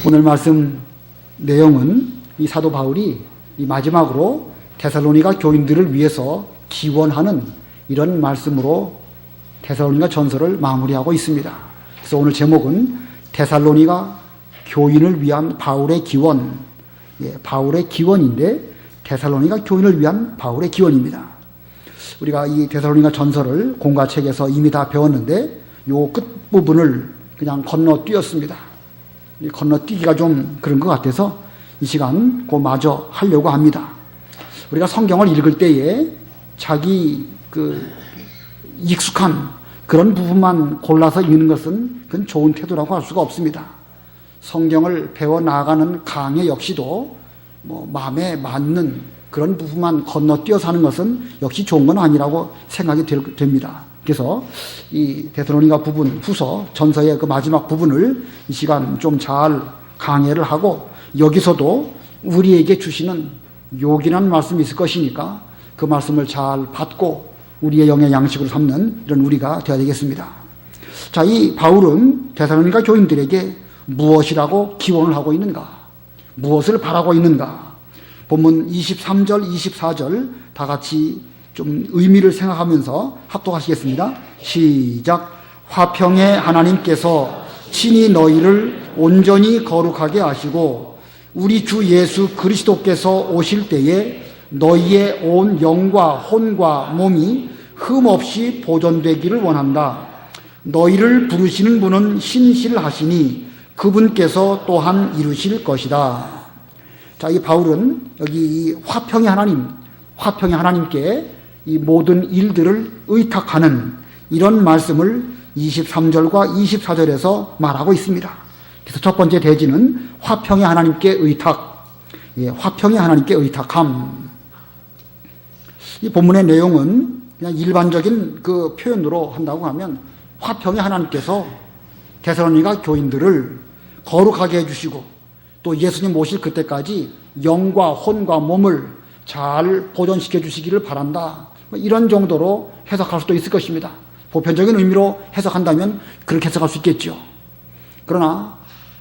오늘 말씀 내용은 이 사도 바울이 이 마지막으로 데살로니가 교인들을 위해서 기원하는 이런 말씀으로 데살로니가 전서를 마무리하고 있습니다. 그래서 오늘 제목은 데살로니가 교인을 위한 바울의 기원, 바울의 기원인데 데살로니가 교인을 위한 바울의 기원입니다. 우리가 이 데살로니가 전서를 공과책에서 이미 다 배웠는데 요 끝부분을 그냥 건너뛰었습니다. 건너뛰기가 좀 그런 것 같아서 이 시간 그 마저 하려고 합니다. 우리가 성경을 읽을 때에 자기 익숙한 그런 부분만 골라서 읽는 것은 그건 좋은 태도라고 할 수가 없습니다. 성경을 배워 나가는 강의 역시도 마음에 맞는 그런 부분만 건너뛰어서 하는 것은 역시 좋은 건 아니라고 생각이 됩니다. 그래서 이 데살로니가 부분 후서 전서의 그 마지막 부분을 이 시간 좀 잘 강해를 하고 여기서도 우리에게 주시는 요긴한 말씀이 있을 것이니까 그 말씀을 잘 받고 우리의 영의 양식으로 삼는 이런 우리가 되어야 되겠습니다. 자, 이 바울은 데살로니가 교인들에게 무엇이라고 기원을 하고 있는가? 무엇을 바라고 있는가? 본문 23절, 24절 다 같이 좀 의미를 생각하면서 합독하시겠습니다. 시작. 화평의 하나님께서 친히 너희를 온전히 거룩하게 하시고 우리 주 예수 그리스도께서 오실 때에 너희의 온 영과 혼과 몸이 흠없이 보존되기를 원한다. 너희를 부르시는 분은 신실하시니 그분께서 또한 이루실 것이다. 자, 이 바울은 여기 이 화평의 하나님께 이 모든 일들을 의탁하는 이런 말씀을 23절과 24절에서 말하고 있습니다. 그래서 첫 번째 대지는 화평의 하나님께 의탁, 화평의 하나님께 의탁함. 이 본문의 내용은 그냥 일반적인 그 표현으로 한다고 하면 화평의 하나님께서 데살로니가 교인들을 거룩하게 해주시고 또 예수님 오실 그때까지 영과 혼과 몸을 잘 보존시켜 주시기를 바란다. 이런 정도로 해석할 수도 있을 것입니다. 보편적인 의미로 해석한다면 그렇게 해석할 수 있겠죠. 그러나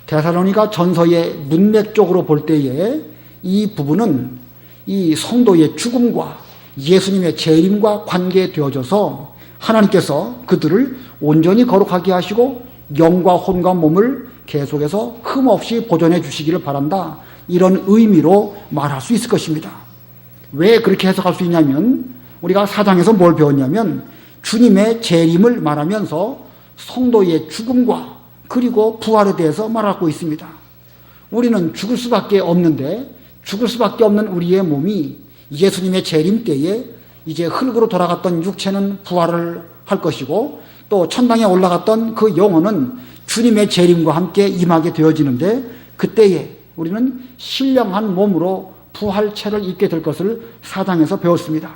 데살로니가 전서의 문맥적으로 볼 때에 이 부분은 이 성도의 죽음과 예수님의 재림과 관계되어져서 하나님께서 그들을 온전히 거룩하게 하시고 영과 혼과 몸을 계속해서 흠없이 보존해 주시기를 바란다. 이런 의미로 말할 수 있을 것입니다. 왜 그렇게 해석할 수 있냐면 우리가 4장에서 뭘 배웠냐면 주님의 재림을 말하면서 성도의 죽음과 그리고 부활에 대해서 말하고 있습니다. 우리는 죽을 수밖에 없는데 죽을 수밖에 없는 우리의 몸이 예수님의 재림 때에 이제 흙으로 돌아갔던 육체는 부활을 할 것이고 또 천당에 올라갔던 그 영혼은 주님의 재림과 함께 임하게 되어지는데 그때에 우리는 신령한 몸으로 부활체를 입게 될 것을 4장에서 배웠습니다.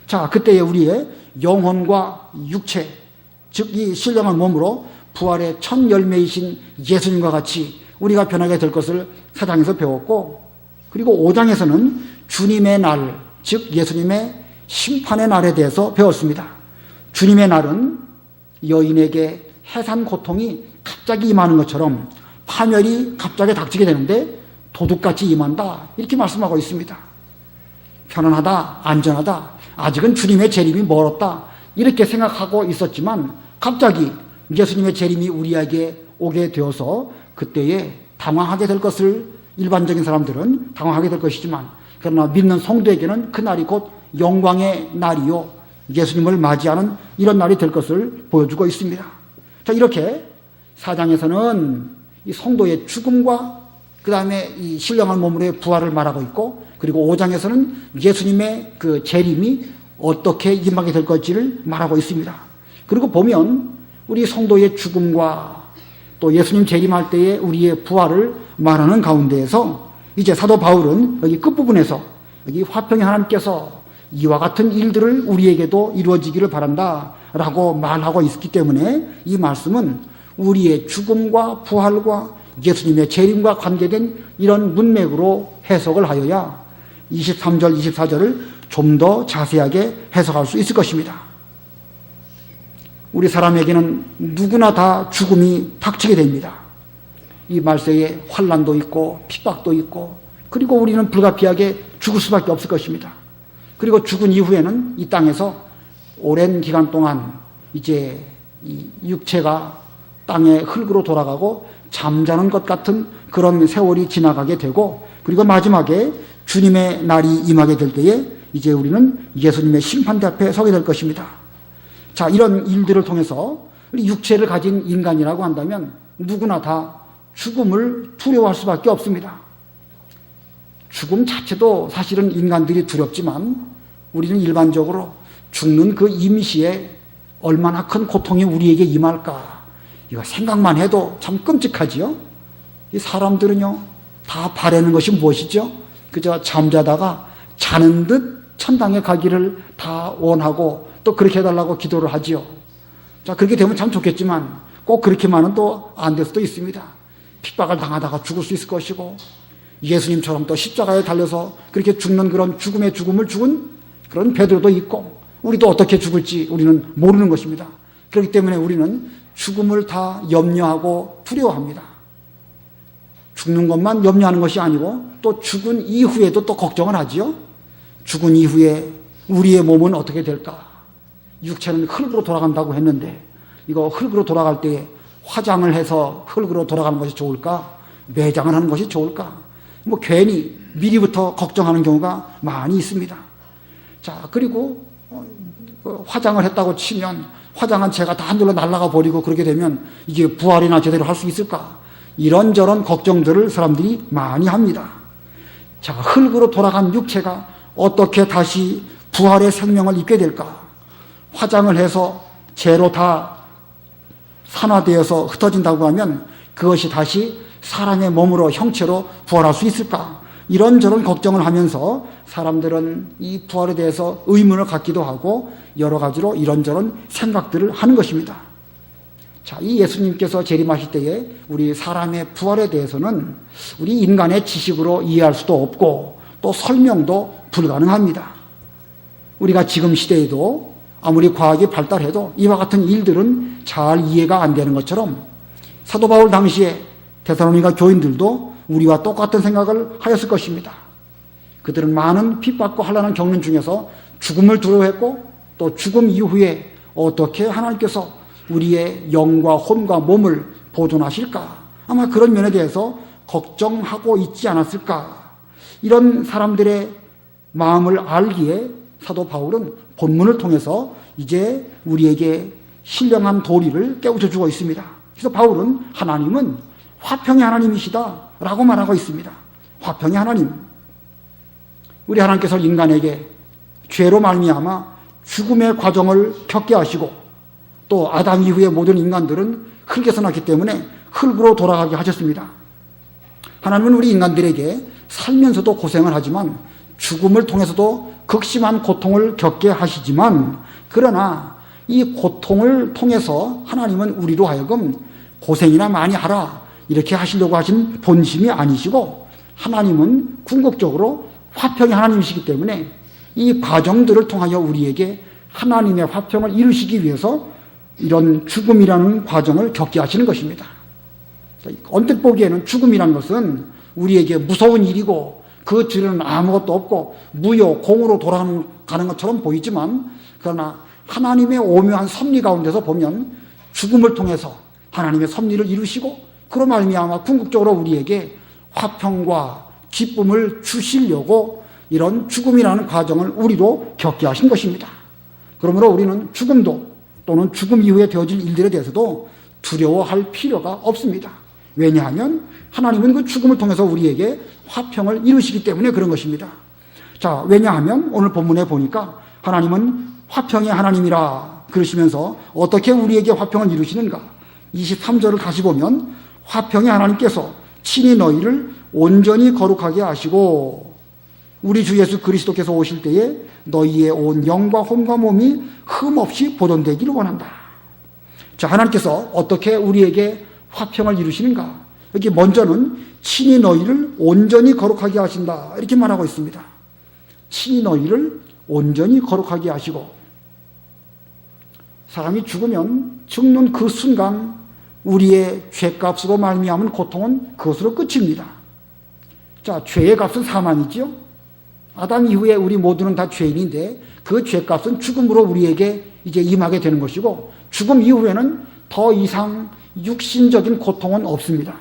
자, 그때에 우리의 영혼과 육체, 즉 이 신령한 몸으로 부활의 첫 열매이신 예수님과 같이 우리가 변하게 될 것을 4장에서 배웠고 그리고 5장에서는 주님의 날, 즉 예수님의 심판의 날에 대해서 배웠습니다. 주님의 날은 여인에게 해산 고통이 갑자기 임하는 것처럼 파멸이 갑자기 닥치게 되는데 도둑같이 임한다. 이렇게 말씀하고 있습니다. 편안하다, 안전하다, 아직은 주님의 재림이 멀었다. 이렇게 생각하고 있었지만 갑자기 예수님의 재림이 우리에게 오게 되어서 그때에 당황하게 될 것을 일반적인 사람들은 당황하게 될 것이지만 그러나 믿는 성도에게는 그날이 곧 영광의 날이요 예수님을 맞이하는 이런 날이 될 것을 보여주고 있습니다. 자, 이렇게 4장에서는 이 성도의 죽음과 그 다음에 이 신령한 몸으로의 부활을 말하고 있고 그리고 5장에서는 예수님의 그 재림이 어떻게 임하게 될 것인지를 말하고 있습니다. 그리고 보면 우리 성도의 죽음과 또 예수님 재림할 때의 우리의 부활을 말하는 가운데에서 이제 사도 바울은 여기 끝부분에서 여기 화평의 하나님께서 이와 같은 일들을 우리에게도 이루어지기를 바란다 라고 말하고 있기 때문에 이 말씀은 우리의 죽음과 부활과 예수님의 재림과 관계된 이런 문맥으로 해석을 하여야 23절, 24절을 좀 더 자세하게 해석할 수 있을 것입니다. 우리 사람에게는 누구나 다 죽음이 닥치게 됩니다. 이 말세에 환난도 있고 핍박도 있고, 그리고 우리는 불가피하게 죽을 수밖에 없을 것입니다. 그리고 죽은 이후에는 이 땅에서 오랜 기간 동안 이제 이 육체가 땅의 흙으로 돌아가고 잠자는 것 같은 그런 세월이 지나가게 되고, 그리고 마지막에 주님의 날이 임하게 될 때에 이제 우리는 예수님의 심판대 앞에 서게 될 것입니다. 자, 이런 일들을 통해서 육체를 가진 인간이라고 한다면 누구나 다 죽음을 두려워할 수밖에 없습니다. 죽음 자체도 사실은 인간들이 두렵지만 우리는 일반적으로 죽는 그 임시에 얼마나 큰 고통이 우리에게 임할까, 이거 생각만 해도 참 끔찍하지요. 이 사람들은요, 다 바라는 것이 무엇이죠? 그저 잠자다가 자는 듯 천당에 가기를 다 원하고 또 그렇게 해달라고 기도를 하지요. 자, 그렇게 되면 참 좋겠지만 꼭 그렇게만은 또 안 될 수도 있습니다. 핍박을 당하다가 죽을 수 있을 것이고, 예수님처럼 또 십자가에 달려서 그렇게 죽는 그런 죽음의 죽음을 죽은 그런 베드로도 있고, 우리도 어떻게 죽을지 우리는 모르는 것입니다. 그렇기 때문에 우리는 죽음을 다 염려하고 두려워합니다. 죽는 것만 염려하는 것이 아니고 또 죽은 이후에도 또 걱정을 하지요. 죽은 이후에 우리의 몸은 어떻게 될까? 육체는 흙으로 돌아간다고 했는데 이거 흙으로 돌아갈 때 화장을 해서 흙으로 돌아가는 것이 좋을까? 매장을 하는 것이 좋을까? 뭐 괜히 미리부터 걱정하는 경우가 많이 있습니다. 자, 그리고 화장을 했다고 치면 화장한 채가 다 하늘로 날아가 버리고 그렇게 되면 이게 부활이나 제대로 할 수 있을까? 이런저런 걱정들을 사람들이 많이 합니다. 자, 흙으로 돌아간 육체가 어떻게 다시 부활의 생명을 입게 될까? 화장을 해서 재로 다 산화되어서 흩어진다고 하면 그것이 다시 사람의 몸으로 형체로 부활할 수 있을까? 이런저런 걱정을 하면서 사람들은 이 부활에 대해서 의문을 갖기도 하고 여러 가지로 이런저런 생각들을 하는 것입니다. 자, 이 예수님께서 재림하실 때에 우리 사람의 부활에 대해서는 우리 인간의 지식으로 이해할 수도 없고 또 설명도 불가능합니다. 우리가 지금 시대에도 아무리 과학이 발달해도 이와 같은 일들은 잘 이해가 안 되는 것처럼 사도 바울 당시에 데살로니가 교인들도 우리와 똑같은 생각을 하였을 것입니다. 그들은 많은 핍박과 환난을 겪는 중에서 죽음을 두려워했고 또 죽음 이후에 어떻게 하나님께서 우리의 영과 혼과 몸을 보존하실까? 아마 그런 면에 대해서 걱정하고 있지 않았을까? 이런 사람들의 마음을 알기에 사도 바울은 본문을 통해서 이제 우리에게 신령한 도리를 깨우쳐 주고 있습니다. 그래서 바울은 하나님은 화평의 하나님이시다 라고 말하고 있습니다. 화평의 하나님. 우리 하나님께서 인간에게 죄로 말미암아 죽음의 과정을 겪게 하시고 또 아담 이후의 모든 인간들은 흙에서 났기 때문에 흙으로 돌아가게 하셨습니다. 하나님은 우리 인간들에게 살면서도 고생을 하지만 죽음을 통해서도 극심한 고통을 겪게 하시지만, 그러나 이 고통을 통해서 하나님은 우리로 하여금 고생이나 많이 하라 이렇게 하시려고 하신 본심이 아니시고, 하나님은 궁극적으로 화평의 하나님이시기 때문에 이 과정들을 통하여 우리에게 하나님의 화평을 이루시기 위해서 이런 죽음이라는 과정을 겪게 하시는 것입니다. 언뜻 보기에는 죽음이라는 것은 우리에게 무서운 일이고 그 뒤로는 아무것도 없고 무효, 공으로 돌아가는 것처럼 보이지만, 그러나 하나님의 오묘한 섭리 가운데서 보면 죽음을 통해서 하나님의 섭리를 이루시고 그로 말미암아 궁극적으로 우리에게 화평과 기쁨을 주시려고 이런 죽음이라는 과정을 우리도 겪게 하신 것입니다. 그러므로 우리는 죽음도 또는 죽음 이후에 되어질 일들에 대해서도 두려워할 필요가 없습니다. 왜냐하면 하나님은 그 죽음을 통해서 우리에게 화평을 이루시기 때문에 그런 것입니다. 자, 왜냐하면 오늘 본문에 보니까 하나님은 화평의 하나님이라 그러시면서 어떻게 우리에게 화평을 이루시는가? 23절을 다시 보면 화평의 하나님께서 친히 너희를 온전히 거룩하게 하시고 우리 주 예수 그리스도께서 오실 때에 너희의 온 영과 혼과 몸이 흠없이 보존되기를 원한다. 자, 하나님께서 어떻게 우리에게 화평을 이루시는가? 여기 먼저는 친히 너희를 온전히 거룩하게 하신다 이렇게 말하고 있습니다. 친히 너희를 온전히 거룩하게 하시고, 사람이 죽으면 죽는 그 순간 우리의 죄값으로 말미암은 고통은 그것으로 끝입니다. 자, 죄의 값은 사망이지요. 아담 이후에 우리 모두는 다 죄인인데 그 죄값은 죽음으로 우리에게 이제 임하게 되는 것이고, 죽음 이후에는 더 이상 육신적인 고통은 없습니다.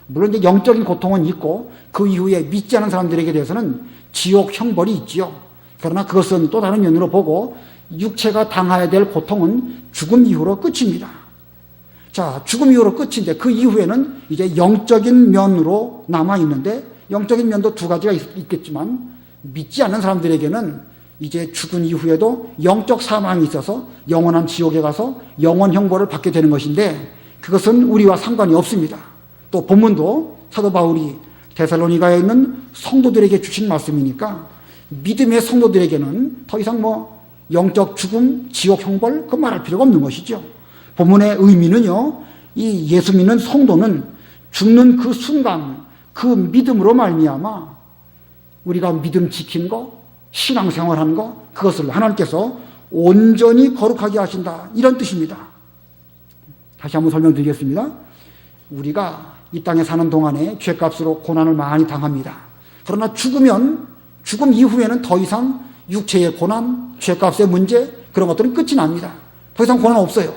물론 이제 영적인 고통은 있고, 그 이후에 믿지 않은 사람들에게 대해서는 지옥 형벌이 있지요. 그러나 그것은 또 다른 면으로 보고 육체가 당해야 될 고통은 죽음 이후로 끝입니다. 자, 죽음 이후로 끝인데 그 이후에는 이제 영적인 면으로 남아있는데, 영적인 면도 두 가지가 있겠지만 믿지 않는 사람들에게는 이제 죽은 이후에도 영적 사망이 있어서 영원한 지옥에 가서 영원 형벌을 받게 되는 것인데, 그것은 우리와 상관이 없습니다. 또 본문도 사도 바울이 데살로니가에 있는 성도들에게 주신 말씀이니까 믿음의 성도들에게는 더 이상 영적 죽음, 지옥 형벌 그 말할 필요가 없는 것이죠. 본문의 의미는요, 이 예수 믿는 성도는 죽는 그 순간 그 믿음으로 말미암아 우리가 믿음 지킨 거, 신앙생활한 거, 그것을 하나님께서 온전히 거룩하게 하신다, 이런 뜻입니다. 다시 한번 설명드리겠습니다. 우리가 이 땅에 사는 동안에 죄값으로 고난을 많이 당합니다. 그러나 죽음 이후에는 더 이상 육체의 고난, 죄값의 문제, 그런 것들은 끝이 납니다. 더 이상 고난 없어요.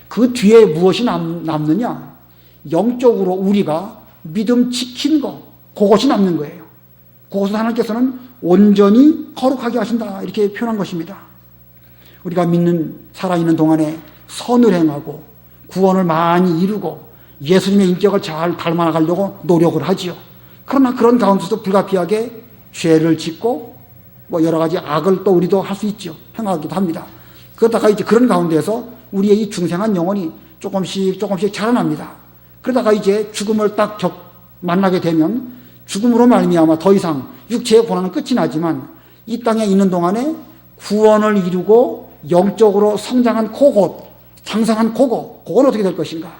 그 뒤에 무엇이 남느냐? 영적으로 우리가 믿음 지킨 거, 그것이 남는 거예요. 그것을 하나님께서는 온전히 거룩하게 하신다, 이렇게 표현한 것입니다. 우리가 살아있는 동안에 선을 행하고 구원을 많이 이루고 예수님의 인격을 잘 닮아가려고 노력을 하지요. 그러나 그런 가운데서도 불가피하게 죄를 짓고 여러 가지 악을 또 우리도 할 수 있죠. 행하기도 합니다. 그러다가 이제 그런 가운데서 우리의 이 중생한 영혼이 조금씩 자라납니다. 그러다가 이제 죽음을 딱 만나게 되면 죽음으로 말미암아 더 이상 육체의 고난은 끝이 나지만 이 땅에 있는 동안에 구원을 이루고 영적으로 성장한 그곳, 장성한 그건 어떻게 될 것인가?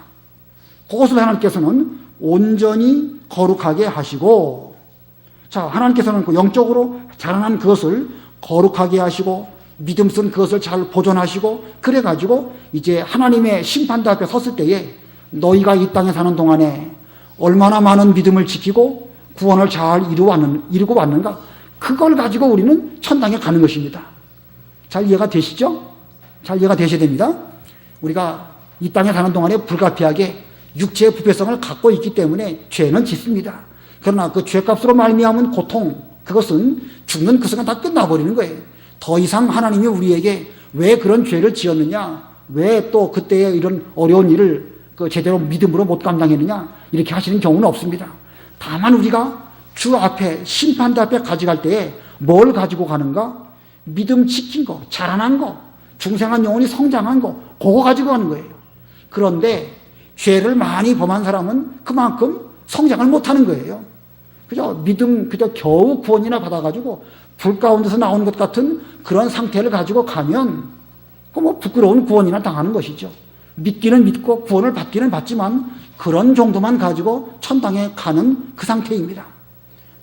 그것을 하나님께서는 온전히 거룩하게 하시고, 자, 하나님께서는 그 영적으로 자라난 그것을 거룩하게 하시고 믿음 쓴 그것을 잘 보존하시고, 그래가지고 이제 하나님의 심판대 앞에 섰을 때에 너희가 이 땅에 사는 동안에 얼마나 많은 믿음을 지키고 구원을 잘 이루고 왔는가, 그걸 가지고 우리는 천당에 가는 것입니다. 잘 이해가 되시죠? 잘 이해가 되셔야 됩니다. 우리가 이 땅에 사는 동안에 불가피하게 육체의 부패성을 갖고 있기 때문에 죄는 짓습니다. 그러나 그 죄값으로 말미암은 고통, 그것은 죽는 그 순간 다 끝나버리는 거예요. 더 이상 하나님이 우리에게 왜 그런 죄를 지었느냐, 왜 또 그때의 이런 어려운 일을 제대로 믿음으로 못 감당했느냐, 이렇게 하시는 경우는 없습니다. 다만 우리가 주 앞에, 심판대 앞에 가져갈 때에 뭘 가지고 가는가? 믿음 지킨 거, 자라난 거, 중생한 영혼이 성장한 거, 그거 가지고 가는 거예요. 그런데 죄를 많이 범한 사람은 그만큼 성장을 못하는 거예요. 그저 겨우 구원이나 받아가지고 불 가운데서 나오는 것 같은 그런 상태를 가지고 가면 부끄러운 구원이나 당하는 것이죠. 믿기는 믿고 구원을 받기는 받지만 그런 정도만 가지고 천당에 가는 그 상태입니다.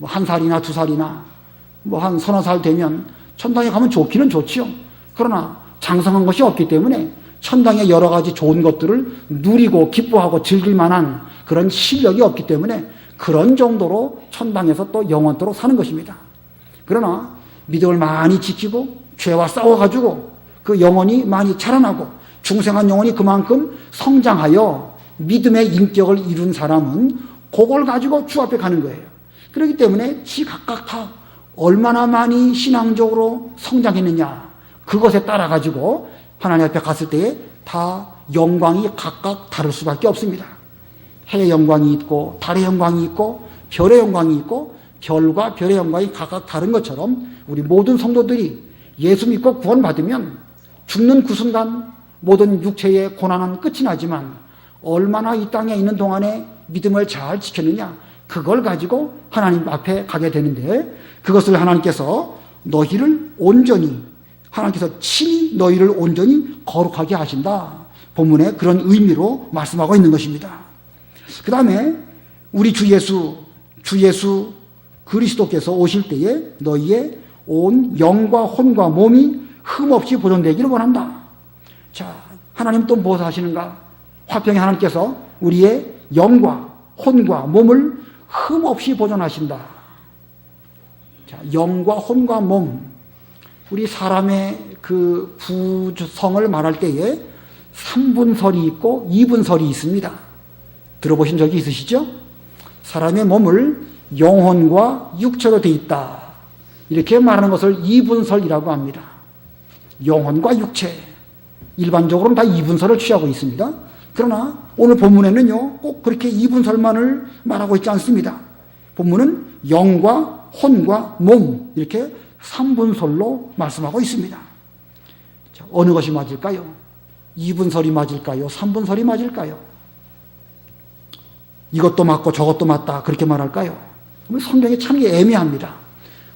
한 살이나 두 살이나 한 서너 살 되면 천당에 가면 좋기는 좋지요. 그러나 장성한 것이 없기 때문에 천당의 여러 가지 좋은 것들을 누리고 기뻐하고 즐길 만한 그런 실력이 없기 때문에 그런 정도로 천당에서 또 영원토록 사는 것입니다. 그러나 믿음을 많이 지키고 죄와 싸워가지고 그 영혼이 많이 자라나고 중생한 영혼이 그만큼 성장하여 믿음의 인격을 이룬 사람은 그걸 가지고 주 앞에 가는 거예요. 그렇기 때문에 각각 다 얼마나 많이 신앙적으로 성장했느냐, 그것에 따라 가지고 하나님 앞에 갔을 때에 다 영광이 각각 다를 수밖에 없습니다. 해의 영광이 있고 달의 영광이 있고 별의 영광이 있고 별과 별의 영광이 각각 다른 것처럼 우리 모든 성도들이 예수 믿고 구원받으면 죽는 그 순간 모든 육체의 고난은 끝이 나지만 얼마나 이 땅에 있는 동안에 믿음을 잘 지켰느냐, 그걸 가지고 하나님 앞에 가게 되는데, 그것을 하나님께서 하나님께서 친히 너희를 온전히 거룩하게 하신다, 본문에 그런 의미로 말씀하고 있는 것입니다. 그 다음에 우리 주 예수 그리스도께서 오실 때에 너희의 온 영과 혼과 몸이 흠없이 보존되기를 원한다. 자, 하나님 또 무엇을 하시는가? 화평의 하나님께서 우리의 영과 혼과 몸을 흠없이 보존하신다. 자, 영과 혼과 몸, 우리 사람의 그 구성을 말할 때에 3분설이 있고 2분설이 있습니다. 들어보신 적이 있으시죠? 사람의 몸을 영혼과 육체로 되어 있다. 이렇게 말하는 것을 2분설이라고 합니다. 영혼과 육체. 일반적으로는 다 2분설을 취하고 있습니다. 그러나 오늘 본문에는요, 꼭 그렇게 2분설만을 말하고 있지 않습니다. 본문은 영과 혼과 몸, 이렇게 3분설로 말씀하고 있습니다. 자, 어느 것이 맞을까요? 2분설이 맞을까요? 3분설이 맞을까요? 이것도 맞고 저것도 맞다, 그렇게 말할까요? 성경이 참 애매합니다.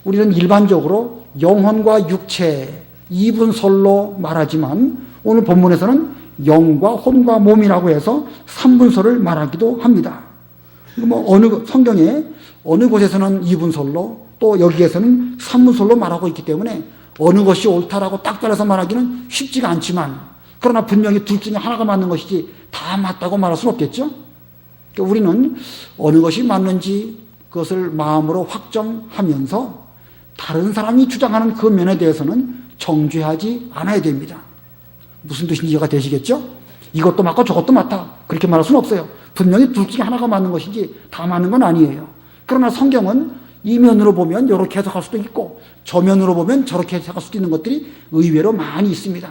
우리는 일반적으로 영혼과 육체 2분설로 말하지만 오늘 본문에서는 영과 혼과 몸이라고 해서 3분설을 말하기도 합니다. 성경에 어느 곳에서는 2분설로 또 여기에서는 3분설로 말하고 있기 때문에 어느 것이 옳다라고 딱 잘라서 말하기는 쉽지가 않지만, 그러나 분명히 둘 중에 하나가 맞는 것이지 다 맞다고 말할 수는 없겠죠. 그러니까 우리는 어느 것이 맞는지 그것을 마음으로 확정하면서 다른 사람이 주장하는 그 면에 대해서는 정죄하지 않아야 됩니다. 무슨 뜻인지 이해가 되시겠죠? 이것도 맞고 저것도 맞다, 그렇게 말할 수는 없어요. 분명히 둘 중에 하나가 맞는 것이지 다 맞는 건 아니에요. 그러나 성경은 이 면으로 보면 이렇게 해석할 수도 있고 저 면으로 보면 저렇게 해석할 수도 있는 것들이 의외로 많이 있습니다.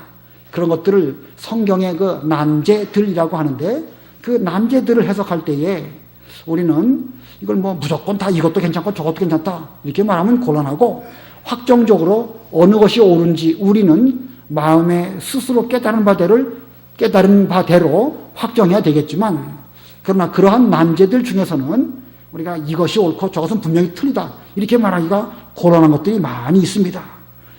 그런 것들을 성경의 그 난제들이라고 하는데, 그 난제들을 해석할 때에 우리는 이걸 무조건 다 이것도 괜찮고 저것도 괜찮다 이렇게 말하면 곤란하고, 확정적으로 어느 것이 옳은지 우리는 마음에 스스로 깨달은 바대로 확정해야 되겠지만, 그러나 그러한 난제들 중에서는 우리가 이것이 옳고 저것은 분명히 틀리다 이렇게 말하기가 곤란한 것들이 많이 있습니다.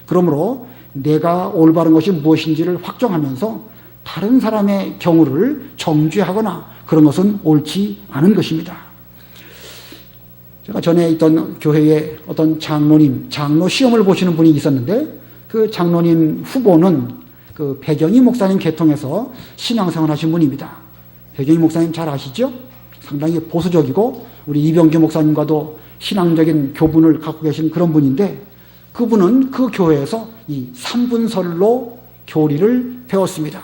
그러므로 내가 올바른 것이 무엇인지를 확정하면서 다른 사람의 경우를 정죄하거나 그런 것은 옳지 않은 것입니다. 제가 전에 있던 교회에 어떤 장로 시험을 보시는 분이 있었는데, 그 장로님 후보는 그 배경희 목사님 계통에서 신앙생활 하신 분입니다. 배경희 목사님 잘 아시죠? 상당히 보수적이고 우리 이병규 목사님과도 신앙적인 교분을 갖고 계신 그런 분인데, 그분은 그 교회에서 이 3분설로 교리를 배웠습니다.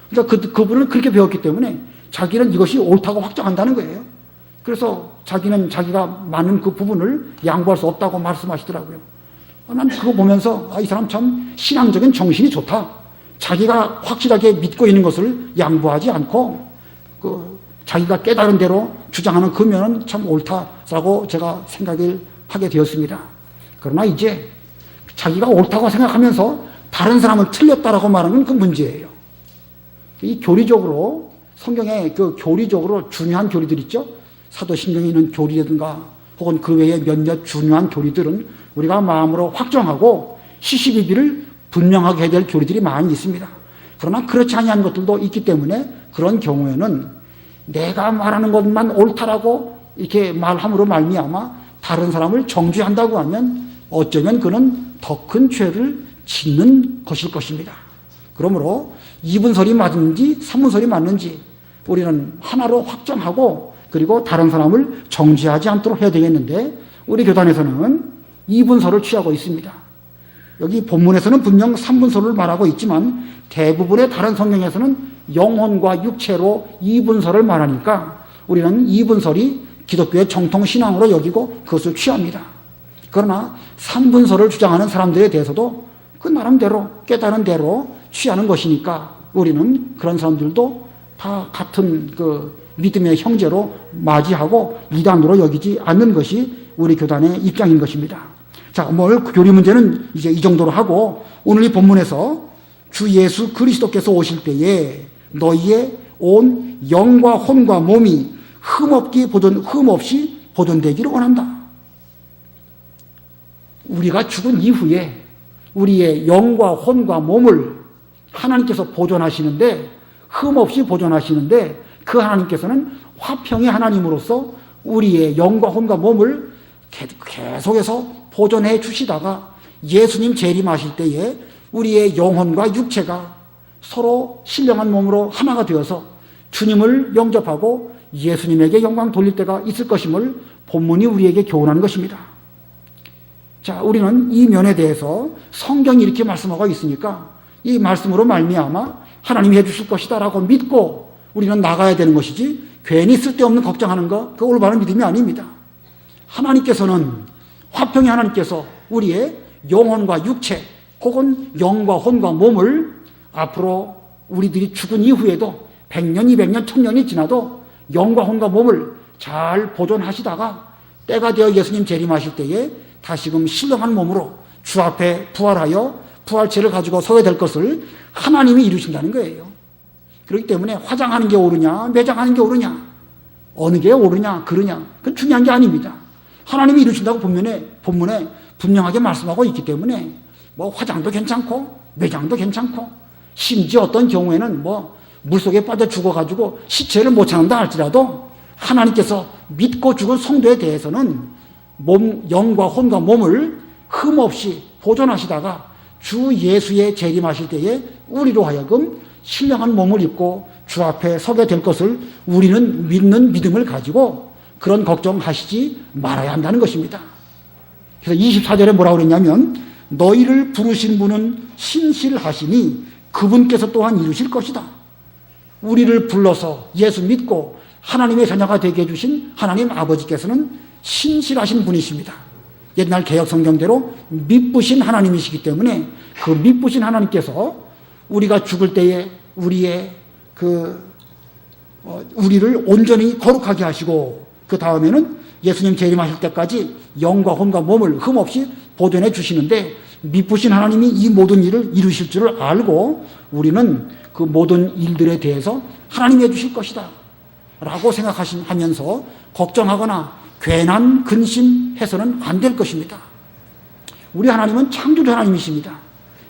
그러니까 그분은 그렇게 배웠기 때문에 자기는 이것이 옳다고 확정한다는 거예요. 그래서 자기는 자기가 많은 그 부분을 양보할 수 없다고 말씀하시더라고요. 난 그거 보면서 이 사람 참 신앙적인 정신이 좋다. 자기가 확실하게 믿고 있는 것을 양보하지 않고 자기가 깨달은 대로 주장하는 그 면은 참 옳다라고 제가 생각을 하게 되었습니다. 그러나 이제 자기가 옳다고 생각하면서 다른 사람은 틀렸다라고 말하는 그 문제예요. 이 교리적으로, 성경에 그 교리적으로 중요한 교리들 있죠? 사도신경에 있는 교리라든가 혹은 그 외에 몇몇 중요한 교리들은 우리가 마음으로 확정하고 시시비비를 분명하게 해야 될 교리들이 많이 있습니다. 그러나 그렇지 아니한 것들도 있기 때문에 그런 경우에는 내가 말하는 것만 옳다라고 이렇게 말함으로 말미암아 다른 사람을 정죄한다고 하면 어쩌면 그는 더 큰 죄를 짓는 것일 것입니다. 그러므로 2분설이 맞는지 3분설이 맞는지 우리는 하나로 확정하고 그리고 다른 사람을 정죄하지 않도록 해야 되겠는데, 우리 교단에서는 2분설을 취하고 있습니다. 여기 본문에서는 분명 3분설을 말하고 있지만 대부분의 다른 성경에서는 영혼과 육체로 2분설을 말하니까 우리는 2분설이 기독교의 정통신앙으로 여기고 그것을 취합니다. 그러나 3분설을 주장하는 사람들에 대해서도 그 나름대로 깨달은 대로 취하는 것이니까 우리는 그런 사람들도 다 같은 그 믿음의 형제로 맞이하고 이단으로 여기지 않는 것이 우리 교단의 입장인 것입니다. 자, 교리 문제는 이제 이 정도로 하고, 오늘 이 본문에서 주 예수 그리스도께서 오실 때에 너희의 온 영과 혼과 몸이 흠없이 보존되기를 원한다. 우리가 죽은 이후에 우리의 영과 혼과 몸을 하나님께서 보존하시는데, 흠없이 보존하시는데, 그 하나님께서는 화평의 하나님으로서 우리의 영과 혼과 몸을 계속해서 보존해 주시다가 예수님 재림하실 때에 우리의 영혼과 육체가 서로 신령한 몸으로 하나가 되어서 주님을 영접하고 예수님에게 영광 돌릴 때가 있을 것임을 본문이 우리에게 교훈하는 것입니다. 자, 우리는 이 면에 대해서 성경이 이렇게 말씀하고 있으니까 이 말씀으로 말미암아 하나님이 해주실 것이다 라고 믿고 우리는 나가야 되는 것이지, 괜히 쓸데없는 걱정하는 거, 그거 올바른 믿음이 아닙니다. 하나님께서는, 화평의 하나님께서 우리의 영혼과 육체 혹은 영과 혼과 몸을 앞으로 우리들이 죽은 이후에도 100년, 200년, 1000년이 지나도 영과 혼과 몸을 잘 보존하시다가 때가 되어 예수님 재림하실 때에 다시금 신령한 몸으로 주 앞에 부활하여 부활체를 가지고 서게 될 것을 하나님이 이루신다는 거예요. 그렇기 때문에 화장하는 게 옳으냐, 매장하는 게 옳으냐, 어느 게 옳으냐, 그러냐, 그건 중요한 게 아닙니다. 하나님이 이루신다고 본문에 분명하게 말씀하고 있기 때문에 뭐 화장도 괜찮고 매장도 괜찮고, 심지어 어떤 경우에는 뭐 물속에 빠져 죽어가지고 시체를 못 찾는다 할지라도 하나님께서 믿고 죽은 성도에 대해서는 영과 혼과 몸을 흠없이 보존하시다가 주 예수의 재림하실 때에 우리로 하여금 신령한 몸을 입고 주 앞에 서게 될 것을 우리는 믿는 믿음을 가지고 그런 걱정하시지 말아야 한다는 것입니다. 그래서 24절에 뭐라고 그랬냐면, 너희를 부르신 분은 신실하시니 그분께서 또한 이루실 것이다. 우리를 불러서 예수 믿고 하나님의 자녀가 되게 해주신 하나님 아버지께서는 신실하신 분이십니다. 옛날 개혁 성경대로 미쁘신 하나님이시기 때문에 그 미쁘신 하나님께서 우리가 죽을 때에 우리를 온전히 거룩하게 하시고, 그 다음에는 예수님 재림하실 때까지 영과 혼과 몸을 흠없이 보존해 주시는데, 미쁘신 하나님이 이 모든 일을 이루실 줄을 알고 우리는 그 모든 일들에 대해서 하나님이 해주실 것이다 라고 생각하면서 걱정하거나 괜한 근심해서는 안 될 것입니다. 우리 하나님은 창조주 하나님이십니다.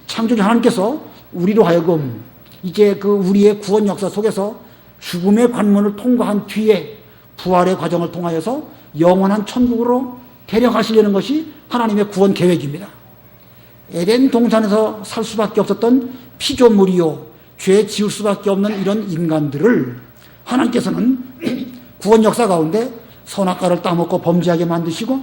창조주 하나님께서 우리로 하여금 이제 우리의 구원 역사 속에서 죽음의 관문을 통과한 뒤에 부활의 과정을 통하여서 영원한 천국으로 데려가시려는 것이 하나님의 구원 계획입니다. 에덴 동산에서 살 수밖에 없었던 피조물이요, 죄 지을 수밖에 없는 이런 인간들을 하나님께서는 구원 역사 가운데 선악과를 따먹고 범죄하게 만드시고,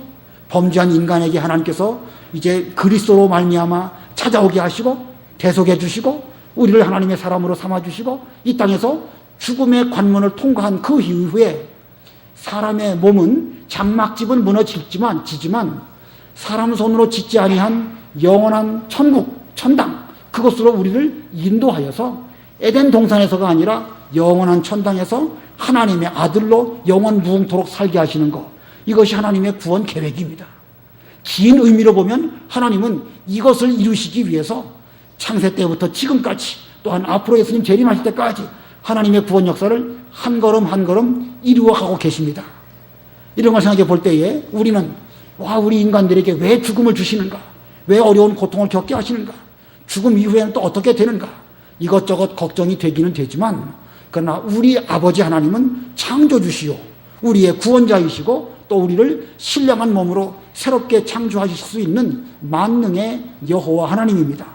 범죄한 인간에게 하나님께서 이제 그리스도로 말미암아 찾아오게 하시고 대속해 주시고 우리를 하나님의 사람으로 삼아 주시고, 이 땅에서 죽음의 관문을 통과한 그 이후에 사람의 몸은 장막집은 무너지지만 사람 손으로 짓지 아니한 영원한 천국, 천당, 그것으로 우리를 인도하여서 에덴 동산에서가 아니라 영원한 천당에서 하나님의 아들로 영원 무궁토록 살게 하시는 것, 이것이 하나님의 구원 계획입니다. 긴 의미로 보면 하나님은 이것을 이루시기 위해서 창세 때부터 지금까지, 또한 앞으로 예수님 재림하실 때까지 하나님의 구원 역사를 한 걸음 한 걸음 이루어가고 계십니다. 이런 걸 생각해 볼 때에 우리는 우리 인간들에게 왜 죽음을 주시는가, 왜 어려운 고통을 겪게 하시는가, 죽음 이후에는 또 어떻게 되는가, 이것저것 걱정이 되기는 되지만, 그러나 우리 아버지 하나님은 창조주시요 우리의 구원자이시고 또 우리를 신령한 몸으로 새롭게 창조하실 수 있는 만능의 여호와 하나님입니다.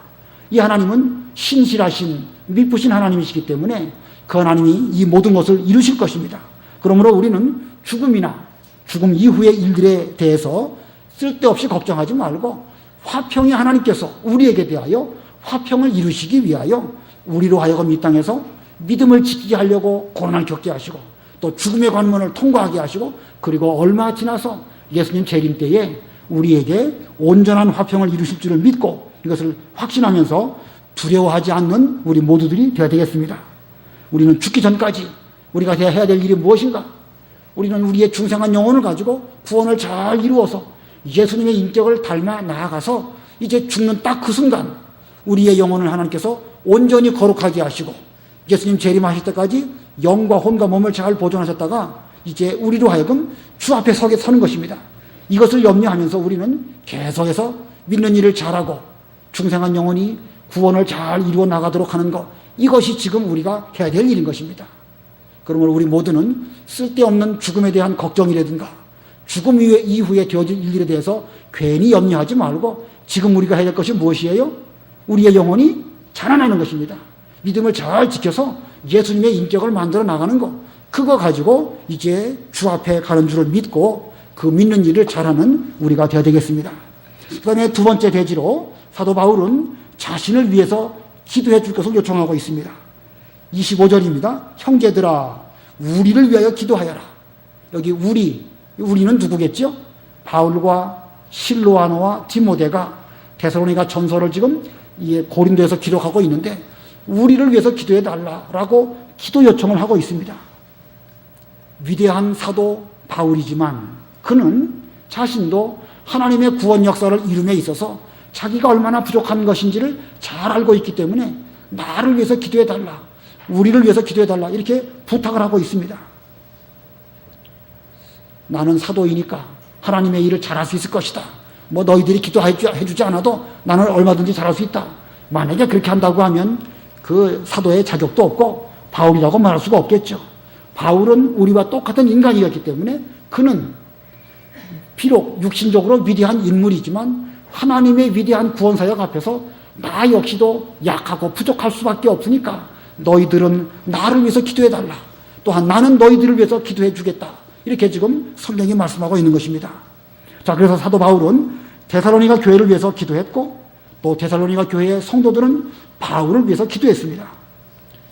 이 하나님은 신실하신 미쁘신 하나님이시기 때문에 그 하나님이 이 모든 것을 이루실 것입니다. 그러므로 우리는 죽음이나 죽음 이후의 일들에 대해서 쓸데없이 걱정하지 말고 화평의 하나님께서 우리에게 대하여 화평을 이루시기 위하여 우리로 하여금 이 땅에서 믿음을 지키게 하려고 고난을 겪게 하시고 또 죽음의 관문을 통과하게 하시고, 그리고 얼마 지나서 예수님 재림 때에 우리에게 온전한 화평을 이루실 줄을 믿고 이것을 확신하면서 두려워하지 않는 우리 모두들이 되어야 되겠습니다. 우리는 죽기 전까지 우리가 해야 될 일이 무엇인가? 우리는 우리의 중생한 영혼을 가지고 구원을 잘 이루어서 예수님의 인격을 닮아 나아가서 이제 죽는 딱 그 순간 우리의 영혼을 하나님께서 온전히 거룩하게 하시고 예수님 재림하실 때까지 영과 혼과 몸을 잘 보존하셨다가 이제 우리로 하여금 주 앞에 서는 것입니다. 이것을 염려하면서 우리는 계속해서 믿는 일을 잘하고 중생한 영혼이 구원을 잘 이루어 나가도록 하는 것, 이것이 지금 우리가 해야 될 일인 것입니다. 그러므로 우리 모두는 쓸데없는 죽음에 대한 걱정이라든가 죽음 이후에 되어질 일들에 대해서 괜히 염려하지 말고 지금 우리가 해야 될 것이 무엇이에요? 우리의 영혼이 자라나는 것입니다. 믿음을 잘 지켜서 예수님의 인격을 만들어 나가는 것, 그거 가지고 이제 주 앞에 가는 줄을 믿고 그 믿는 일을 잘하는 우리가 되어야 되겠습니다. 그 다음에 두 번째 대지로 사도 바울은 자신을 위해서 기도해 줄 것을 요청하고 있습니다. 25절입니다. 형제들아, 우리를 위하여 기도하여라. 여기 우리는 누구겠죠? 바울과 실로아노와 디모데가 데살로니가 전서를 지금 고린도에서 기록하고 있는데 우리를 위해서 기도해 달라라고 기도 요청을 하고 있습니다. 위대한 사도 바울이지만 그는 자신도 하나님의 구원 역사를 이룸에 있어서 자기가 얼마나 부족한 것인지를 잘 알고 있기 때문에 나를 위해서 기도해 달라, 우리를 위해서 기도해 달라 이렇게 부탁을 하고 있습니다. 나는 사도이니까 하나님의 일을 잘할 수 있을 것이다. 뭐 너희들이 기도해 주지 않아도 나는 얼마든지 잘할 수 있다. 만약에 그렇게 한다고 하면 그 사도의 자격도 없고 바울이라고 말할 수가 없겠죠. 바울은 우리와 똑같은 인간이었기 때문에 그는 비록 육신적으로 위대한 인물이지만 하나님의 위대한 구원사역 앞에서 나 역시도 약하고 부족할 수밖에 없으니까 너희들은 나를 위해서 기도해달라. 또한 나는 너희들을 위해서 기도해 주겠다. 이렇게 지금 성경이 말씀하고 있는 것입니다. 자, 그래서 사도 바울은 데살로니가 교회를 위해서 기도했고 또 데살로니가 교회의 성도들은 바울을 위해서 기도했습니다.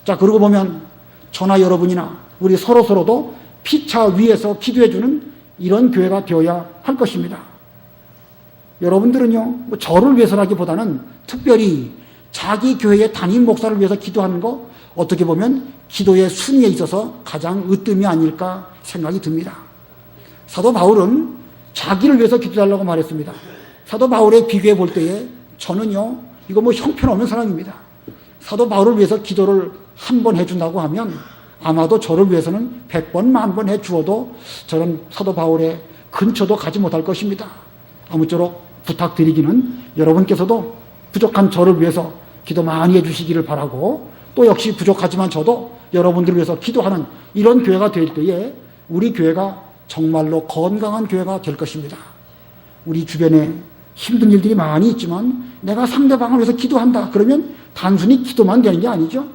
자, 그러고 보면 저나 여러분이나 우리 서로서로도 피차 위에서 기도해주는 이런 교회가 되어야 할 것입니다. 여러분들은요, 뭐 저를 위해서라기보다는 특별히 자기 교회의 담임 목사를 위해서 기도하는 거 어떻게 보면 기도의 순위에 있어서 가장 으뜸이 아닐까 생각이 듭니다. 사도 바울은 자기를 위해서 기도하려고 말했습니다. 사도 바울에 비교해 볼 때에 저는요, 이거 뭐 형편없는 사람입니다. 사도 바울을 위해서 기도를 한 번 해준다고 하면 아마도 저를 위해서는 100번, 10,000번 해주어도 저는 사도 바울의 근처도 가지 못할 것입니다. 아무쪼록 부탁드리기는 여러분께서도 부족한 저를 위해서 기도 많이 해주시기를 바라고 또 역시 부족하지만 저도 여러분들을 위해서 기도하는 이런 교회가 될 때에 우리 교회가 정말로 건강한 교회가 될 것입니다. 우리 주변에 힘든 일들이 많이 있지만 내가 상대방을 위해서 기도한다. 그러면 단순히 기도만 되는 게 아니죠.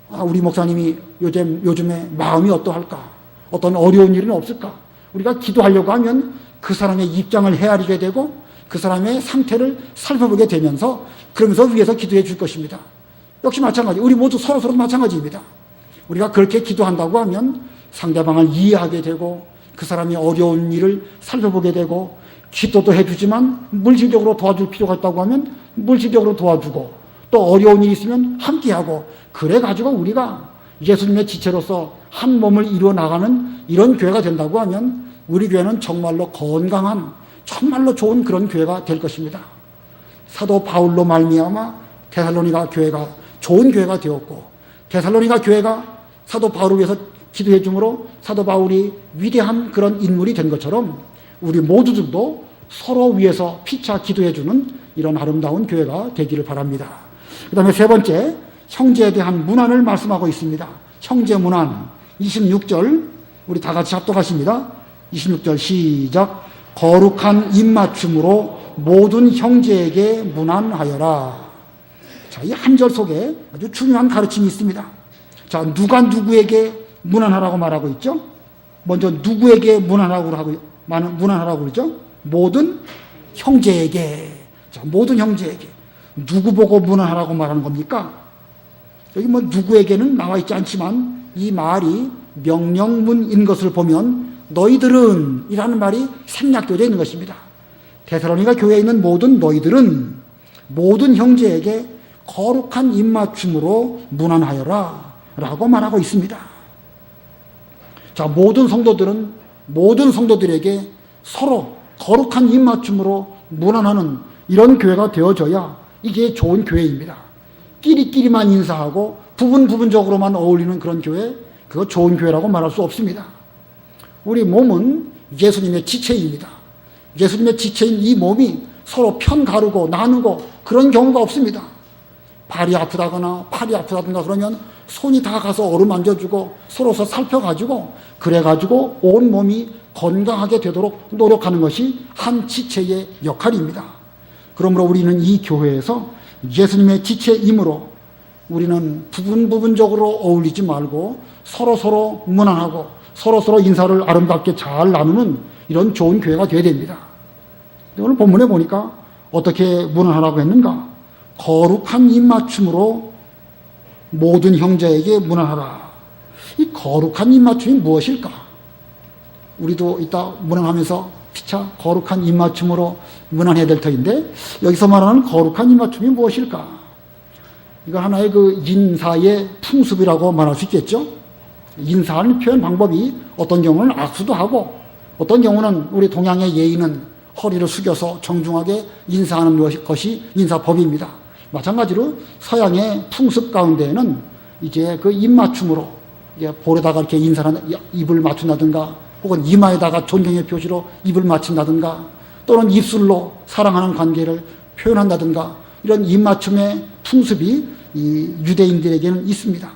우리 목사님이 요즘에 마음이 어떠할까? 어떤 어려운 일은 없을까? 우리가 기도하려고 하면 그 사람의 입장을 헤아리게 되고 그 사람의 상태를 살펴보게 되면서 그러면서 위해서 기도해 줄 것입니다. 역시 마찬가지. 우리 모두 서로 마찬가지입니다. 우리가 그렇게 기도한다고 하면 상대방을 이해하게 되고 그 사람이 어려운 일을 살펴보게 되고 기도도 해주지만 물질적으로 도와줄 필요가 있다고 하면 물질적으로 도와주고 또 어려운 일이 있으면 함께하고 그래가지고 우리가 예수님의 지체로서 한 몸을 이루어 나가는 이런 교회가 된다고 하면 우리 교회는 정말로 건강한 정말로 좋은 그런 교회가 될 것입니다. 사도 바울로 말미암아 데살로니가 교회가 좋은 교회가 되었고 데살로니가 교회가 사도 바울을 위해서 기도해 주므로 사도 바울이 위대한 그런 인물이 된 것처럼 우리 모두들도 서로 위해서 피차 기도해 주는 이런 아름다운 교회가 되기를 바랍니다. 그 다음에 세 번째, 형제에 대한 문안을 말씀하고 있습니다. 형제 문안 26절 우리 다 같이 합독하십니다. 26절 시작. 거룩한 입맞춤으로 모든 형제에게 문안하여라. 자, 이 한 절 속에 아주 중요한 가르침이 있습니다. 자, 누가 누구에게 문안하라고 말하고 있죠? 먼저 누구에게 문안하라고 그러죠? 모든 형제에게. 자, 모든 형제에게. 누구 보고 문안하라고 말하는 겁니까? 여기 뭐 누구에게는 나와 있지 않지만 이 말이 명령문인 것을 보면 너희들은 이라는 말이 생략되어 있는 것입니다. 데살로니가 교회에 있는 모든 너희들은 모든 형제에게 거룩한 입맞춤으로 문안하여라 라고 말하고 있습니다. 자, 모든 성도들에게 서로 거룩한 입맞춤으로 문안하는 이런 교회가 되어져야 이게 좋은 교회입니다. 끼리끼리만 인사하고 부분적으로만 어울리는 그런 교회, 그거 좋은 교회라고 말할 수 없습니다. 우리 몸은 예수님의 지체입니다. 예수님의 지체인 이 몸이 서로 편 가르고 나누고 그런 경우가 없습니다. 발이 아프다거나 팔이 아프다든가 그러면 손이 다 가서 어루만져주고 서로서 살펴가지고 그래가지고 온 몸이 건강하게 되도록 노력하는 것이 한 지체의 역할입니다. 그러므로 우리는 이 교회에서 예수님의 지체이므로 우리는 부분적으로 어울리지 말고 서로 무난하고 서로 인사를 아름답게 잘 나누는 이런 좋은 교회가 되어야 됩니다. 오늘 본문에 보니까 어떻게 무난하라고 했는가? 거룩한 입맞춤으로 모든 형제에게 무난하라. 이 거룩한 입맞춤이 무엇일까? 우리도 이따 무난하면서 피차 거룩한 입맞춤으로 무난해야 될 터인데, 여기서 말하는 거룩한 입맞춤이 무엇일까? 이거 하나의 그 인사의 풍습이라고 말할 수 있겠죠. 인사하는 표현 방법이 어떤 경우는 악수도 하고, 어떤 경우는 우리 동양의 예의는 허리를 숙여서 정중하게 인사하는 것이 인사법입니다. 마찬가지로 서양의 풍습 가운데에는 이제 그 입맞춤으로 볼에다가 이렇게 입을 맞춘다든가, 혹은 이마에다가 존경의 표시로 입을 맞춘다든가, 또는 입술로 사랑하는 관계를 표현한다든가, 이런 입맞춤의 풍습이 이 유대인들에게는 있습니다.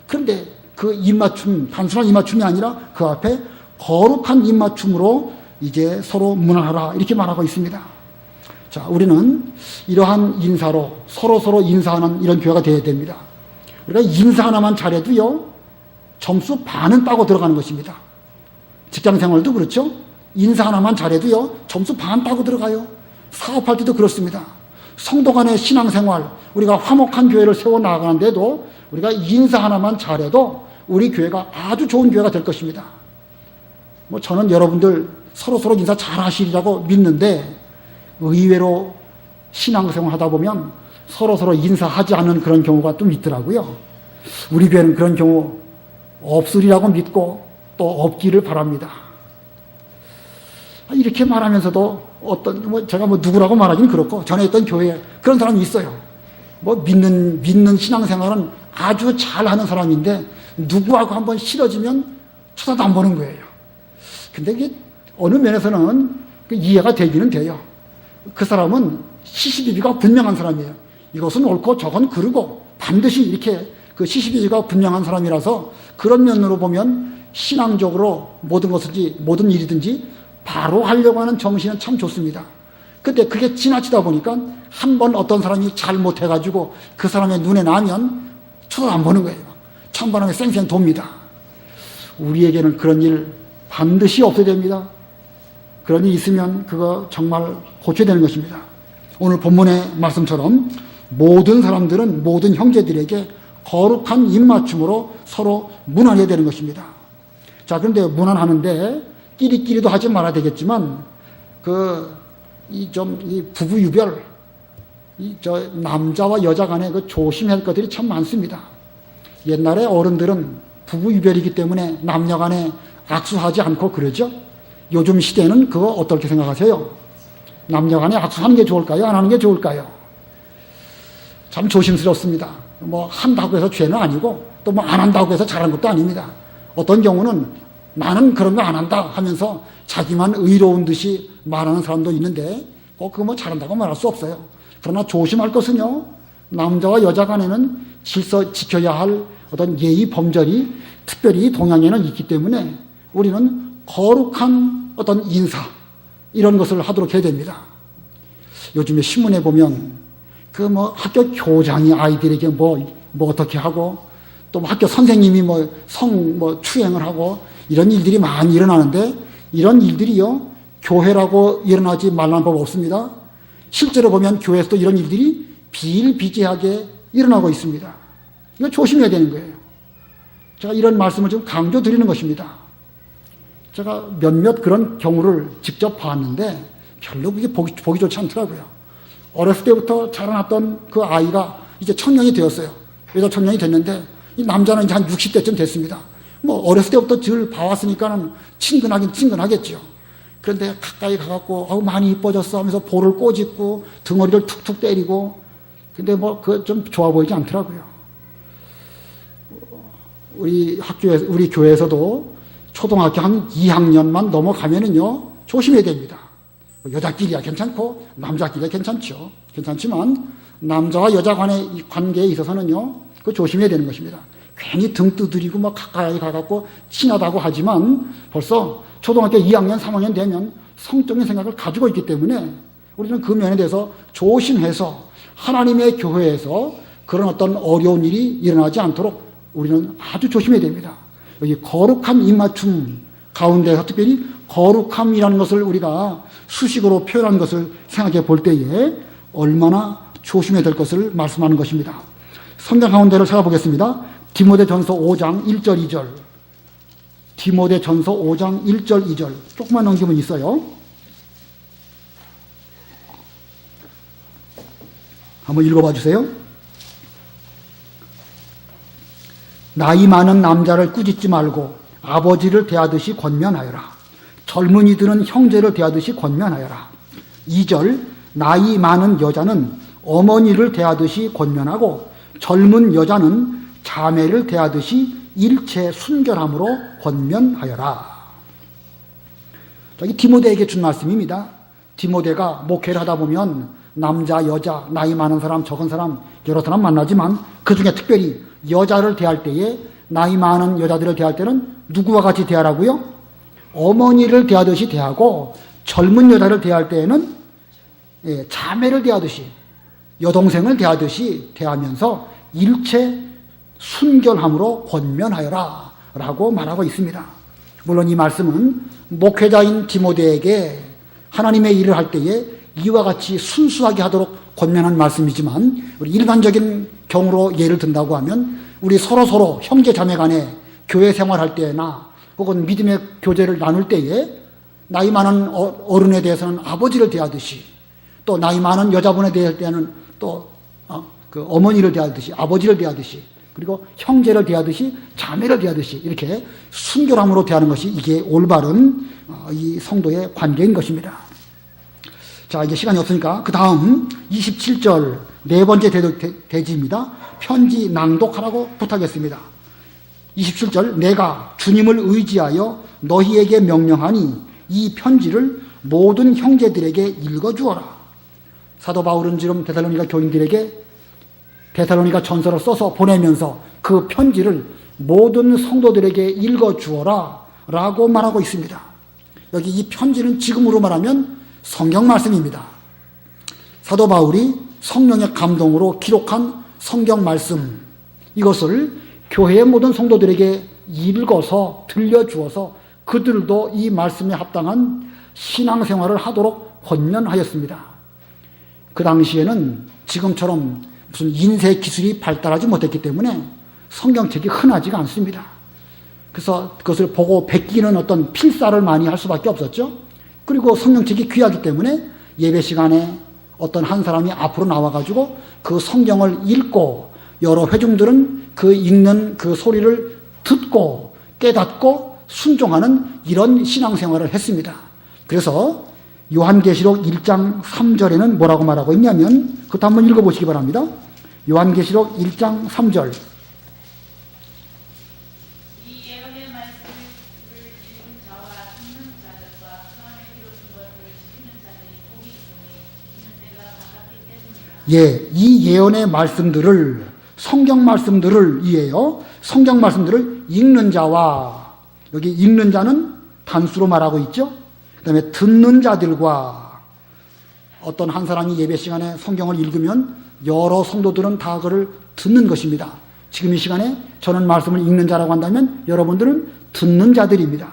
그런데 그 입맞춤, 단순한 입맞춤이 아니라 그 앞에 거룩한 입맞춤으로 이제 서로 무난하라, 이렇게 말하고 있습니다. 자, 우리는 이러한 인사로 서로 인사하는 이런 교회가 되어야 됩니다. 우리가 인사 하나만 잘해도요, 점수 반은 따고 들어가는 것입니다. 직장 생활도 그렇죠. 인사 하나만 잘해도요, 점수 반 따고 들어가요. 사업할 때도 그렇습니다. 성도 간의 신앙생활, 우리가 화목한 교회를 세워 나가는데도 우리가 인사 하나만 잘해도 우리 교회가 아주 좋은 교회가 될 것입니다. 저는 여러분들 서로 인사 잘 하시리라고 믿는데, 의외로 신앙생활 하다 보면 서로 인사하지 않는 그런 경우가 좀 있더라고요. 우리 교회는 그런 경우 없으리라고 믿고 또 없기를 바랍니다. 이렇게 말하면서도 제가 누구라고 말하기는 그렇고, 전에 있던 교회에 그런 사람이 있어요. 믿는 신앙생활은 아주 잘하는 사람인데 누구하고 한번 싫어지면 쳐다도 안 보는 거예요. 근데 이게 어느 면에서는 이해가 되기는 돼요. 그 사람은 시시비비가 분명한 사람이에요. 이것은 옳고 저건 그르고 반드시 이렇게 그 시시비비가 분명한 사람이라서, 그런 면으로 보면 신앙적으로 모든 일이든지 바로 하려고 하는 정신은 참 좋습니다. 근데 그게 지나치다 보니까 한번 어떤 사람이 잘못해가지고 그 사람의 눈에 나면 쳐다도 안 보는 거예요. 찬바람에 쌩쌩 돕니다. 우리에게는 그런 일 반드시 없어야 됩니다. 그런 일이 있으면 그거 정말 고쳐야 되는 것입니다. 오늘 본문의 말씀처럼 모든 사람들은 모든 형제들에게 거룩한 입맞춤으로 서로 무난해야 되는 것입니다. 자, 그런데 무난하는데 끼리끼리도 하지 말아야 되겠지만, 이 부부 유별, 남자와 여자 간에 조심해야 할 것들이 참 많습니다. 옛날에 어른들은 부부 유별이기 때문에 남녀 간에 악수하지 않고 그러죠. 요즘 시대는 그거 어떻게 생각하세요? 남녀 간에 악수하는 게 좋을까요? 안 하는 게 좋을까요? 참 조심스럽습니다. 한다고 해서 죄는 아니고, 또 안 한다고 해서 잘한 것도 아닙니다. 어떤 경우는 나는 그런 거 안 한다 하면서 자기만 의로운 듯이 말하는 사람도 있는데, 꼭 그거 잘한다고 말할 수 없어요. 그러나 조심할 것은요, 남자와 여자 간에는 지켜야 할 어떤 예의 범절이 특별히 동양에는 있기 때문에 우리는 거룩한 어떤 인사, 이런 것을 하도록 해야 됩니다. 요즘에 신문에 보면 학교 교장이 아이들에게 어떻게 하고, 또 학교 선생님이 추행을 하고, 이런 일들이 많이 일어나는데, 이런 일들이요, 교회라고 일어나지 말라는 법 없습니다. 실제로 보면 교회에서도 이런 일들이 비일비재하게 일어나고 있습니다. 이거 조심해야 되는 거예요. 제가 이런 말씀을 좀 강조 드리는 것입니다. 제가 몇몇 그런 경우를 직접 봤는데 별로 그게 보기 좋지 않더라고요. 어렸을 때부터 자라났던 그 아이가 이제 청년이 되었어요. 여자 청년이 됐는데, 이 남자는 이제 한 60대쯤 됐습니다. 어렸을 때부터 늘 봐왔으니까는 친근하긴 친근하겠죠. 그런데 가까이 가갖고, 많이 이뻐졌어 하면서 볼을 꼬집고, 등어리를 툭툭 때리고, 근데 그거 좀 좋아 보이지 않더라고요. 우리 교회에서도 초등학교 한 2학년만 넘어가면은요, 조심해야 됩니다. 여자끼리야 괜찮고, 남자끼리야 괜찮지만, 남자와 여자 간의 관계에 있어서는요, 그거 조심해야 되는 것입니다. 괜히 등 두드리고 가까이 가갖고 친하다고 하지만 벌써 초등학교 2학년, 3학년 되면 성적인 생각을 가지고 있기 때문에 우리는 그 면에 대해서 조심해서 하나님의 교회에서 그런 어떤 어려운 일이 일어나지 않도록 우리는 아주 조심해야 됩니다. 여기 거룩한 입맞춤 가운데서 특별히 거룩함이라는 것을 우리가 수식어로 표현한 것을 생각해 볼 때에 얼마나 조심해야 될 것을 말씀하는 것입니다. 성경 가운데를 찾아보겠습니다. 디모데전서 5장 1절 2절. 디모데전서 5장 1절 2절. 조금만 넘기면 있어요. 한번 읽어봐 주세요. 나이 많은 남자를 꾸짖지 말고 아버지를 대하듯이 권면하여라. 젊은이들은 형제를 대하듯이 권면하여라. 2절 나이 많은 여자는 어머니를 대하듯이 권면하고 젊은 여자는 자매를 대하듯이 일체 순결함으로 권면하여라. 이 디모데에게 준 말씀입니다. 디모데가 목회를 하다 보면 남자, 여자, 나이 많은 사람, 적은 사람 여러 사람 만나지만 그 중에 특별히 여자를 대할 때에 나이 많은 여자들을 대할 때는 누구와 같이 대하라고요? 어머니를 대하듯이 대하고 젊은 여자를 대할 때에는 자매를 대하듯이 여동생을 대하듯이 대하면서 일체 순결함으로 권면하여라 라고 말하고 있습니다. 물론 이 말씀은 목회자인 디모데에게 하나님의 일을 할 때에 이와 같이 순수하게 하도록 권면한 말씀이지만 우리 일반적인 경우로 예를 든다고 하면 우리 서로 형제 자매 간에 교회 생활할 때나 혹은 믿음의 교제를 나눌 때에 나이 많은 어른에 대해서는 아버지를 대하듯이 또 나이 많은 여자분에 대할 때는 또 그 어머니를 대하듯이 아버지를 대하듯이 그리고 형제를 대하듯이 자매를 대하듯이 이렇게 순결함으로 대하는 것이 이게 올바른 이 성도의 관계인 것입니다. 자, 이제 시간이 없으니까 그 다음 27절 네 번째 대지입니다. 편지 낭독하라고 부탁했습니다. 27절 내가 주님을 의지하여 너희에게 명령하니 이 편지를 모든 형제들에게 읽어주어라. 사도 바울은 지금 데살로니가 교인들에게 데살로니가 전서를 써서 보내면서 그 편지를 모든 성도들에게 읽어주어라 라고 말하고 있습니다. 여기 이 편지는 지금으로 말하면 성경 말씀입니다. 사도 바울이 성령의 감동으로 기록한 성경 말씀, 이것을 교회의 모든 성도들에게 읽어서 들려주어서 그들도 이 말씀에 합당한 신앙생활을 하도록 권면하였습니다. 그 당시에는 지금처럼 무슨 인쇄 기술이 발달하지 못했기 때문에 성경책이 흔하지가 않습니다. 그래서 그것을 보고 베끼는 어떤 필사를 많이 할 수밖에 없었죠. 그리고 성경책이 귀하기 때문에 예배 시간에 어떤 한 사람이 앞으로 나와가지고 그 성경을 읽고 여러 회중들은 그 읽는 그 소리를 듣고 깨닫고 순종하는 이런 신앙생활을 했습니다. 그래서 요한계시록 1장 3절에는 뭐라고 말하고 있냐면 그것도 한번 읽어보시기 바랍니다. 요한계시록 1장 3절 이 예언의 말씀들을 성경 말씀들을 이에요. 성경 말씀들을 읽는 자와 여기 읽는 자는 단수로 말하고 있죠. 그 다음에 듣는 자들과 어떤 한 사람이 예배 시간에 성경을 읽으면 여러 성도들은 다 그를 듣는 것입니다. 지금 이 시간에 저는 말씀을 읽는 자라고 한다면 여러분들은 듣는 자들입니다.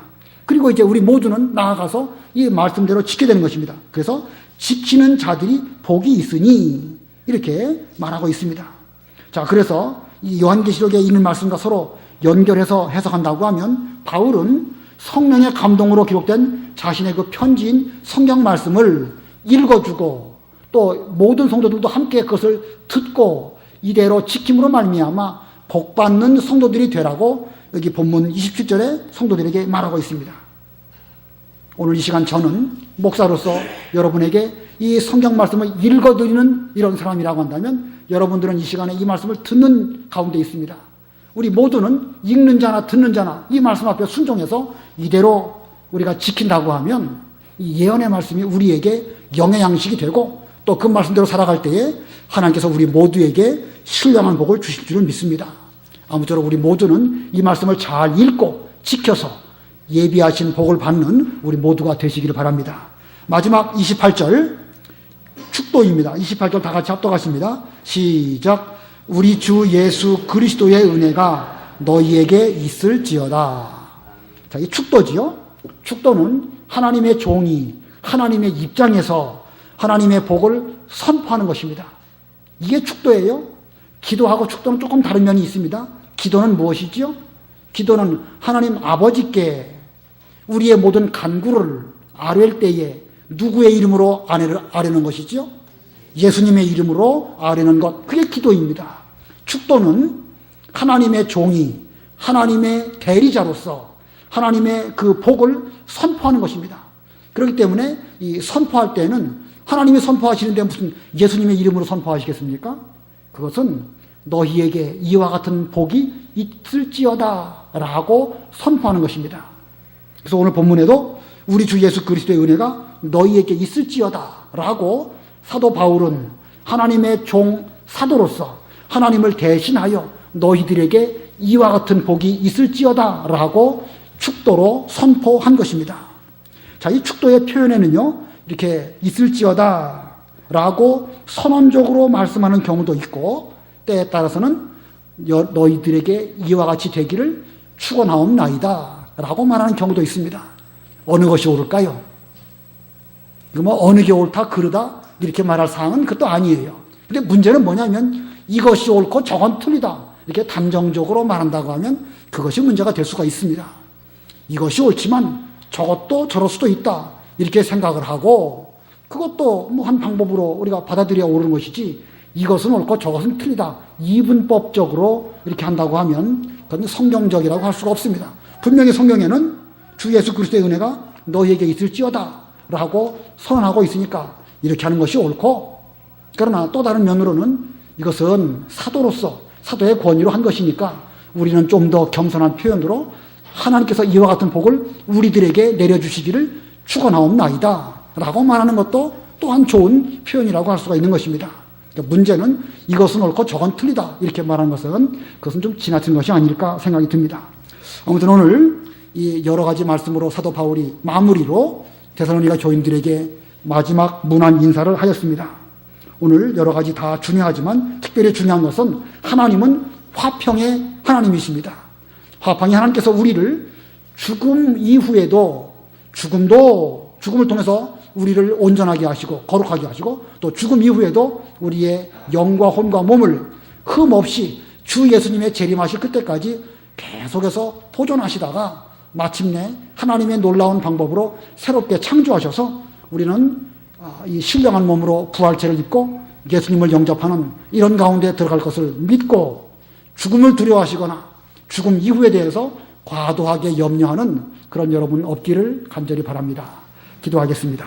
그리고 이제 우리 모두는 나아가서 이 말씀대로 지켜야 되는 것입니다. 그래서 지키는 자들이 복이 있으니 이렇게 말하고 있습니다. 자, 그래서 이 요한계시록에 있는 말씀과 서로 연결해서 해석한다고 하면 바울은 성령의 감동으로 기록된 자신의 그 편지인 성경 말씀을 읽어주고 또 모든 성도들도 함께 그것을 듣고 이대로 지킴으로 말미암아 복받는 성도들이 되라고 여기 본문 27절에 성도들에게 말하고 있습니다. 오늘 이 시간 저는 목사로서 여러분에게 이 성경 말씀을 읽어드리는 이런 사람이라고 한다면 여러분들은 이 시간에 이 말씀을 듣는 가운데 있습니다. 우리 모두는 읽는 자나 듣는 자나 이 말씀 앞에 순종해서 이대로 우리가 지킨다고 하면 이 예언의 말씀이 우리에게 영의 양식이 되고 또 그 말씀대로 살아갈 때에 하나님께서 우리 모두에게 신령한 복을 주실 줄을 믿습니다. 아무쪼록 우리 모두는 이 말씀을 잘 읽고 지켜서 예비하신 복을 받는 우리 모두가 되시기를 바랍니다. 마지막 28절 축도입니다. 28절 다 같이 합독하십니다. 시작. 우리 주 예수 그리스도의 은혜가 너희에게 있을지어다. 자, 이 축도지요. 축도는 하나님의 종이 하나님의 입장에서 하나님의 복을 선포하는 것입니다. 이게 축도예요. 기도하고 축도는 조금 다른 면이 있습니다. 기도는 무엇이지요? 기도는 하나님 아버지께 우리의 모든 간구를 아뢰을 때에 누구의 이름으로 아뢰는 것이지요? 예수님의 이름으로 아뢰는 것, 그게 기도입니다. 축도는 하나님의 종이 하나님의 대리자로서 하나님의 그 복을 선포하는 것입니다. 그렇기 때문에 이 선포할 때는 하나님이 선포하시는데 무슨 예수님의 이름으로 선포하시겠습니까? 그것은 너희에게 이와 같은 복이 있을지어다 라고 선포하는 것입니다. 그래서 오늘 본문에도 우리 주 예수 그리스도의 은혜가 너희에게 있을지어다 라고 사도 바울은 하나님의 종 사도로서 하나님을 대신하여 너희들에게 이와 같은 복이 있을지어다 라고 축도로 선포한 것입니다. 자, 이 축도의 표현에는요, 이렇게 있을지어다 라고 선언적으로 말씀하는 경우도 있고, 때에 따라서는 너희들에게 이와 같이 되기를 축원하옵나이다 라고 말하는 경우도 있습니다. 어느 것이 옳을까요? 이거 뭐 어느 게 옳다 그르다 이렇게 말할 사항은 그것도 아니에요. 근데 문제는 뭐냐면 이것이 옳고 저건 틀리다 이렇게 단정적으로 말한다고 하면 그것이 문제가 될 수가 있습니다. 이것이 옳지만 저것도 저럴 수도 있다 이렇게 생각을 하고 그것도 뭐 한 방법으로 우리가 받아들여야 옳은 것이지 이것은 옳고 저것은 틀리다 이분법적으로 이렇게 한다고 하면 그건 성경적이라고 할 수가 없습니다. 분명히 성경에는 주 예수 그리스도의 은혜가 너희에게 있을지어다 라고 선언하고 있으니까 이렇게 하는 것이 옳고, 그러나 또 다른 면으로는 이것은 사도로서 사도의 권위로 한 것이니까 우리는 좀 더 겸손한 표현으로 하나님께서 이와 같은 복을 우리들에게 내려주시기를 축원하옵나이다 라고 말하는 것도 또한 좋은 표현이라고 할 수가 있는 것입니다. 그러니까 문제는 이것은 옳고 저건 틀리다 이렇게 말하는 것은 그것은 좀 지나친 것이 아닐까 생각이 듭니다. 아무튼 오늘 이 여러 가지 말씀으로 사도 바울이 마무리로 데살로니가 교인들에게 마지막 문안 인사를 하였습니다. 오늘 여러 가지 다 중요하지만 특별히 중요한 것은 하나님은 화평의 하나님이십니다. 화평의 하나님께서 우리를 죽음 이후에도 죽음을 통해서 우리를 온전하게 하시고 거룩하게 하시고 또 죽음 이후에도 우리의 영과 혼과 몸을 흠없이 주 예수님의 재림하실 그때까지 계속해서 보존하시다가 마침내 하나님의 놀라운 방법으로 새롭게 창조하셔서 우리는 이 신령한 몸으로 부활체를 입고 예수님을 영접하는 이런 가운데 들어갈 것을 믿고 죽음을 두려워하시거나 죽음 이후에 대해서 과도하게 염려하는 그런 여러분 없기를 간절히 바랍니다. 기도하겠습니다.